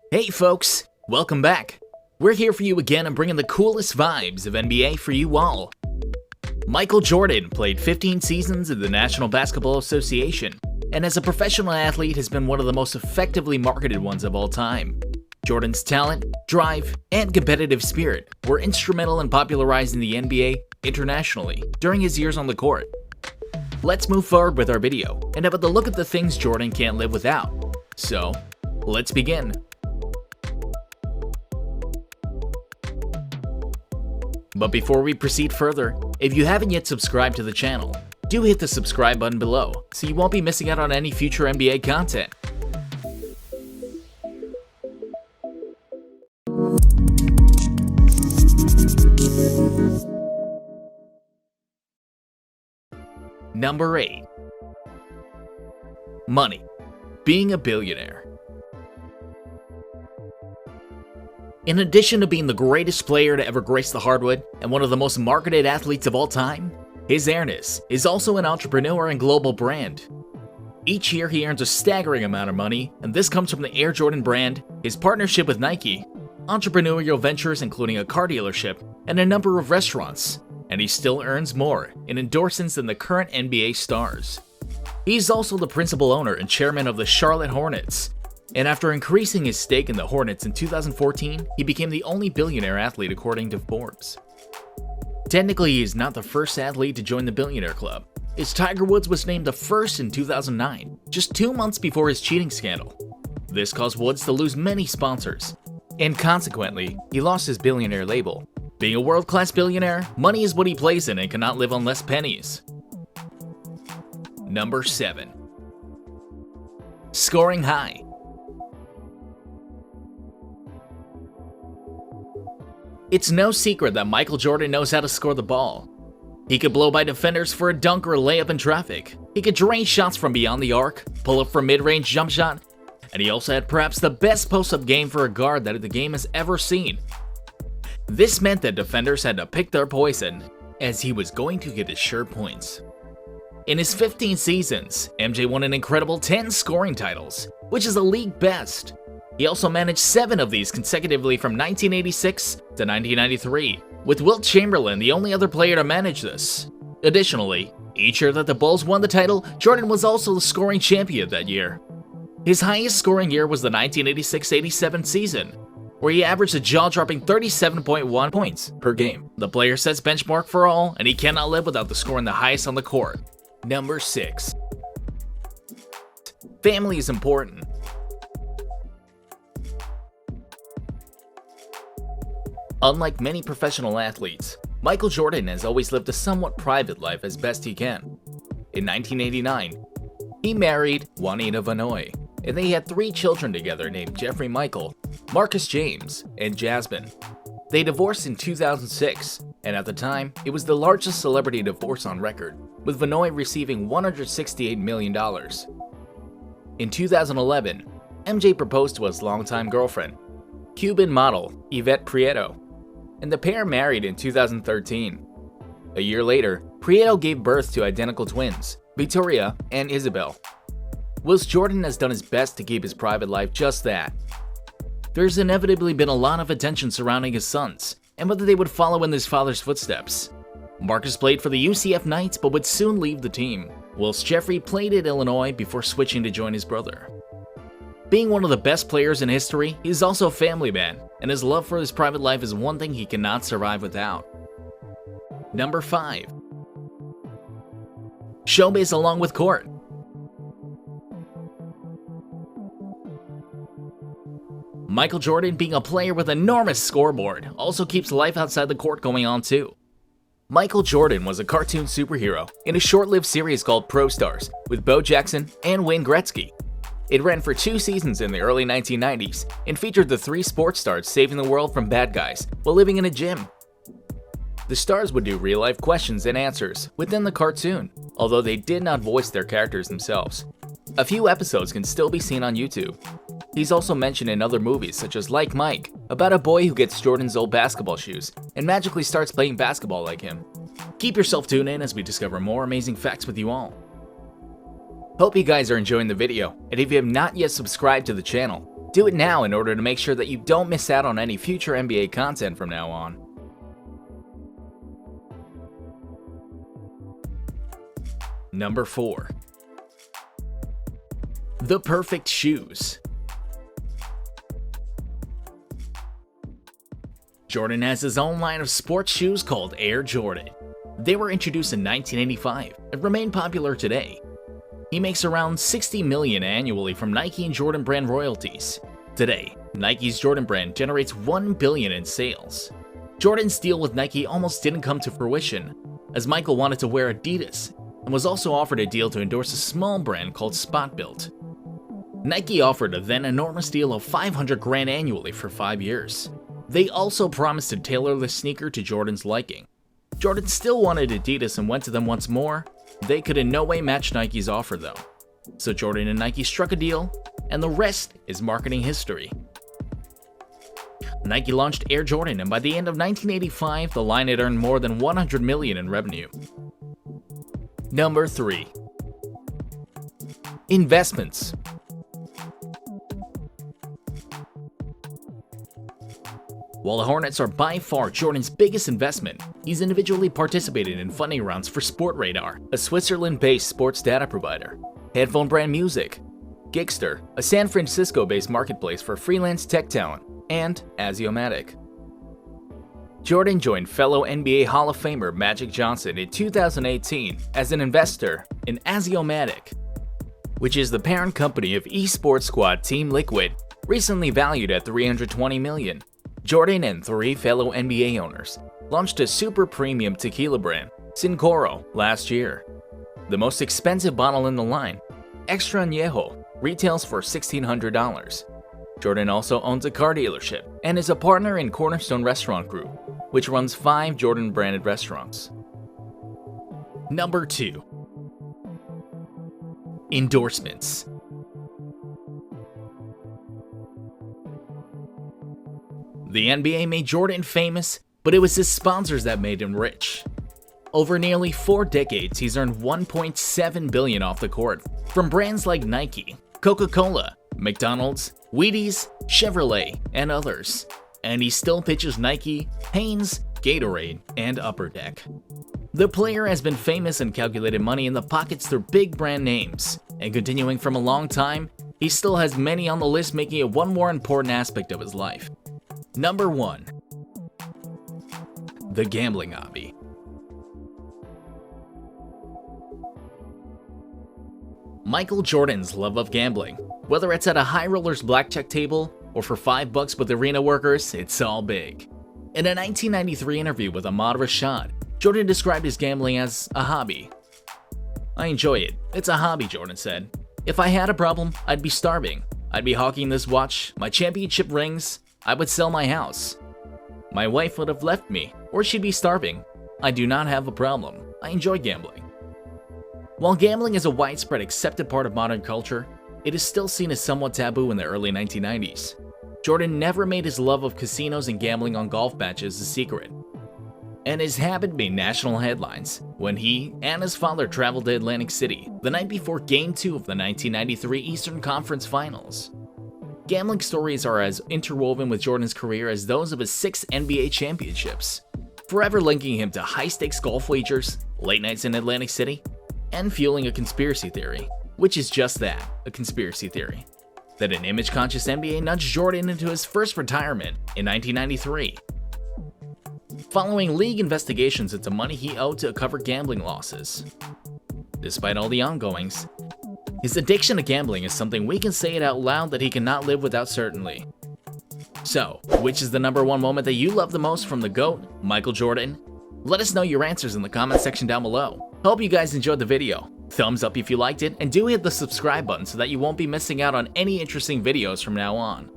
Hey folks, welcome back. We're here for you again and bringing the coolest vibes of NBA for you all. Michael Jordan played 15 seasons in the National Basketball Association, and as a professional athlete has been one of the most effectively marketed ones of all time. Jordan's talent, drive, and competitive spirit were instrumental in popularizing the NBA internationally during his years on the court. Let's move forward with our video and have a look at the things Jordan can't live without. So, let's begin. But before we proceed further, if you haven't yet subscribed to the channel, do hit the subscribe button below so you won't be missing out on any future NBA content. Number 8. Money. Being a billionaire. In addition to being the greatest player to ever grace the hardwood and one of the most marketed athletes of all time, his Ernest is also an entrepreneur and global brand. Each year he earns a staggering amount of money, and this comes from the Air Jordan brand, his partnership with Nike, entrepreneurial ventures including a car dealership, and a number of restaurants, and he still earns more in endorsements than the current NBA stars. He's also the principal owner and chairman of the Charlotte Hornets, and after increasing his stake in the Hornets in 2014, he became the only billionaire athlete according to Forbes. Technically, he is not the first athlete to join the Billionaire Club, as Tiger Woods was named the first in 2009, just 2 months before his cheating scandal. This caused Woods to lose many sponsors, and consequently, he lost his billionaire label. Being a world-class billionaire, money is what he plays in and cannot live on less pennies. Number 7. Scoring high. It's no secret that Michael Jordan knows how to score the ball. He could blow by defenders for a dunk or a layup in traffic. He could drain shots from beyond the arc, pull up from mid-range jump shot, and he also had perhaps the best post-up game for a guard that the game has ever seen. This meant that defenders had to pick their poison, as he was going to get his sure points. In his 15 seasons, MJ won an incredible 10 scoring titles, which is a league best. He also managed 7 of these consecutively from 1986 to 1993, with Wilt Chamberlain the only other player to manage this. Additionally, each year that the Bulls won the title, Jordan was also the scoring champion that year. His highest scoring year was the 1986-87 season, where he averaged a jaw-dropping 37.1 points per game. The player sets benchmark for all, and he cannot live without the scoring the highest on the court. Number 6. Family is important. Unlike many professional athletes, Michael Jordan has always lived a somewhat private life as best he can. In 1989, he married Juanita Vanoy, and they had 3 children together named Jeffrey Michael, Marcus James, and Jasmine. They divorced in 2006, and at the time, it was the largest celebrity divorce on record, with Vanoy receiving $168 million. In 2011, MJ proposed to his longtime girlfriend, Cuban model Yvette Prieto, and the pair married in 2013. A year later, Prieto gave birth to identical twins, Victoria and Isabel. Whilst Jordan has done his best to keep his private life just that, there's inevitably been a lot of attention surrounding his sons, and whether they would follow in his father's footsteps. Marcus played for the UCF Knights but would soon leave the team, whilst Jeffrey played at Illinois before switching to join his brother. Being one of the best players in history, he's also a family man, and his love for his private life is one thing he cannot survive without. Number 5. Showbiz Along with court. Michael Jordan, being a player with an enormous scoreboard, also keeps life outside the court going on too. Michael Jordan was a cartoon superhero in a short-lived series called Pro Stars with Bo Jackson and Wayne Gretzky. It ran for 2 seasons in the early 1990s and featured the 3 sports stars saving the world from bad guys while living in a gym. The stars would do real-life questions and answers within the cartoon, although they did not voice their characters themselves. A few episodes can still be seen on YouTube. He's also mentioned in other movies such as Like Mike, about a boy who gets Jordan's old basketball shoes and magically starts playing basketball like him. Keep yourself tuned in as we discover more amazing facts with you all. Hope you guys are enjoying the video, and if you have not yet subscribed to the channel, Do it now in order to make sure that you don't miss out on any future NBA content from now on. Number 4. The perfect shoes. Jordan has his own line of sports shoes called Air Jordan. They were introduced in 1985 and remain popular today. He makes around $60 million annually from Nike and Jordan brand royalties. Today, Nike's Jordan brand generates $1 billion in sales. Jordan's deal with Nike almost didn't come to fruition, as Michael wanted to wear Adidas and was also offered a deal to endorse a small brand called Spot Built. Nike offered a then enormous deal of $500,000 annually for 5 years. They also promised to tailor the sneaker to Jordan's liking. Jordan still wanted Adidas and went to them once more. They could in no way match Nike's offer though. So Jordan and Nike struck a deal, and the rest is marketing history. Nike launched Air Jordan, and by the end of 1985, the line had earned more than $100 million in revenue. Number 3. Investments. While the Hornets are by far Jordan's biggest investment, he's individually participated in funding rounds for SportRadar, a Switzerland-based sports data provider, Headphone Brand Music, Gigster, a San Francisco-based marketplace for freelance tech talent, and Aziomatic. Jordan joined fellow NBA Hall of Famer Magic Johnson in 2018 as an investor in Aziomatic, which is the parent company of esports squad Team Liquid, recently valued at $320 million. Jordan and 3 fellow NBA owners launched a super premium tequila brand, Cincoro, last year. The most expensive bottle in the line, Extra Añejo, retails for $1,600. Jordan also owns a car dealership and is a partner in Cornerstone Restaurant Group, which runs 5 Jordan-branded restaurants. Number 2. Endorsements. The NBA made Jordan famous, but it was his sponsors that made him rich. Over nearly 4 decades, he's earned $1.7 billion off the court from brands like Nike, Coca-Cola, McDonald's, Wheaties, Chevrolet, and others. And he still pitches Nike, Hanes, Gatorade, and Upper Deck. The player has been famous and calculated money in the pockets through big brand names, and continuing from a long time, he still has many on the list, making it one more important aspect of his life. Number 1. The gambling hobby. Michael Jordan's love of gambling, whether it's at a high rollers blackjack table or for $5 with arena workers, it's all big. In a 1993 interview with Ahmad Rashad, Jordan described his gambling as a hobby. "I enjoy it. It's a hobby," Jordan said. "If I had a problem, I'd be starving. I'd be hawking this watch, my championship rings. I would sell my house. My wife would have left me, or she'd be starving. I do not have a problem. I enjoy gambling." While gambling is a widespread accepted part of modern culture, it is still seen as somewhat taboo in the early 1990s. Jordan never made his love of casinos and gambling on golf matches a secret, and his habit made national headlines when he and his father traveled to Atlantic City the night before Game 2 of the 1993 Eastern Conference Finals. Gambling stories are as interwoven with Jordan's career as those of his 6 NBA championships, forever linking him to high-stakes golf wagers, late nights in Atlantic City, and fueling a conspiracy theory, which is just that, a conspiracy theory, that an image-conscious NBA nudged Jordan into his first retirement in 1993. Following league investigations into money he owed to cover gambling losses. Despite all the ongoings, his addiction to gambling is something we can say it out loud that he cannot live without certainly. So, which is the number 1 moment that you love the most from the GOAT, Michael Jordan? Let us know your answers in the comment section down below. Hope you guys enjoyed the video. Thumbs up if you liked it, and do hit the subscribe button so that you won't be missing out on any interesting videos from now on.